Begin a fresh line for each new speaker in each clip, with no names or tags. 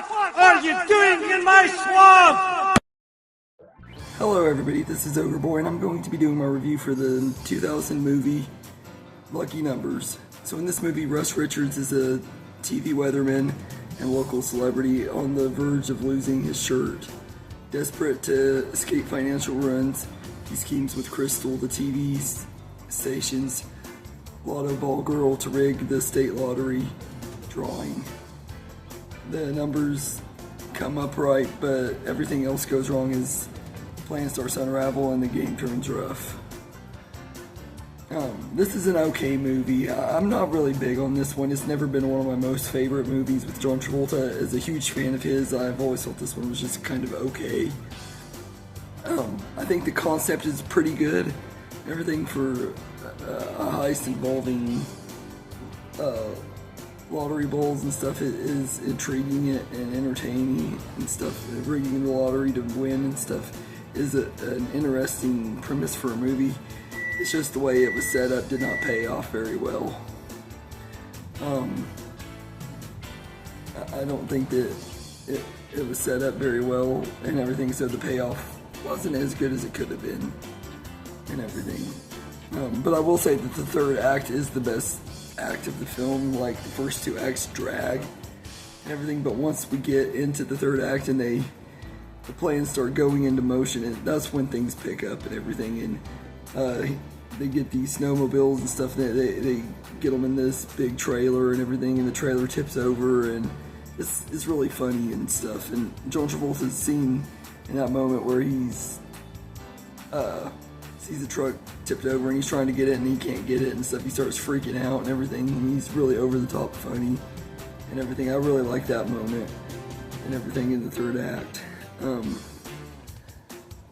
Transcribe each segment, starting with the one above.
What are you doing in my swamp?
Hello everybody, this is Ogre Boy and I'm going to be doing my review for the 2000 movie Lucky Numbers. So in this movie, Russ Richards is a TV weatherman and local celebrity on the verge of losing his shirt. Desperate to escape financial ruins, he schemes with Crystal, the TV station's lotto ball girl, to rig the state lottery drawing. The numbers come up right, but everything else goes wrong as the plan starts to unravel and the game turns rough. This is an okay movie. I'm not really big on this one. It's never been one of my most favorite movies with John Travolta. As a huge fan of his, I've always thought this one was just kind of okay. I think the concept is pretty good. Everything for a heist involving lottery balls and stuff is intriguing and entertaining and stuff. Rigging the lottery to win and stuff is an interesting premise for a movie. It's just the way it was set up did not pay off very well. I don't think that it was set up very well and everything, so the payoff wasn't as good as it could have been and everything. But I will say that the third act is the best act of the film. Like, the first two acts drag and everything, but once we get into the third act and the plans start going into motion, that's when things pick up and everything. And they get these snowmobiles and stuff. They get them in this big trailer and everything, and the trailer tips over, and it's really funny and stuff. And John Travolta's scene in that moment where he's sees the truck tipped over and he's trying to get it and he can't get it and stuff. He starts freaking out and everything, and he's really over the top funny and everything. I really like that moment and everything in the third act.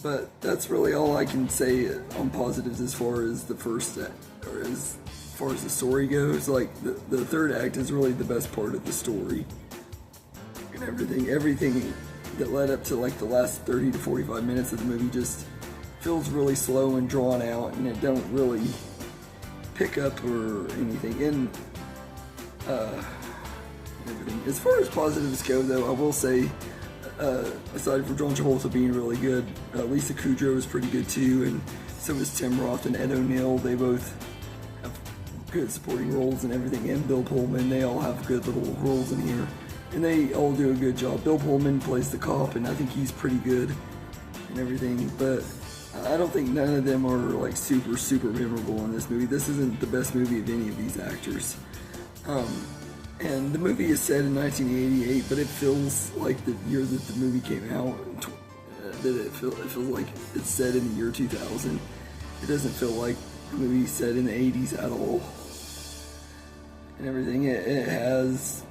But that's really all I can say on positives as far as the first act, or as far as the story goes. Like, the third act is really the best part of the story and everything. Everything that led up to like the last 30 to 45 minutes of the movie just feels really slow and drawn out, and it don't really pick up or anything. And everything. As far as positives go, though, I will say, aside from John Travolta being really good, Lisa Kudrow is pretty good too, and so is Tim Roth and Ed O'Neill. They both have good supporting roles and everything, and Bill Pullman. They all have good little roles in here, and they all do a good job. Bill Pullman plays the cop, and I think he's pretty good and everything, but I don't think none of them are like super memorable in this movie. This isn't the best movie of any of these actors. And the movie is set in 1988, but it feels like the year that the movie came out, that it feels like it's set in the year 2000. It doesn't feel like the movie set in the 80s at all. And everything, it has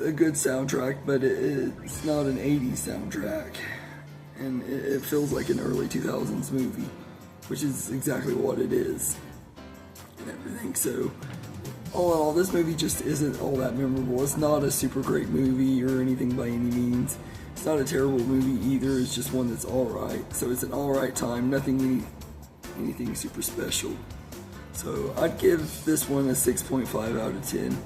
a good soundtrack, but it's not an 80s soundtrack. And it feels like an early 2000s movie, which is exactly what it is and everything. So all in all, this movie just isn't all that memorable. It's not a super great movie or anything by any means. It's not a terrible movie either. It's just one that's alright. So it's an alright time, anything super special. So I'd give this one a 6.5 out of 10.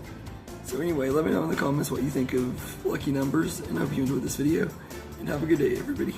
So anyway, let me know in the comments what you think of Lucky Numbers, and I hope you enjoyed this video, and have a good day, everybody.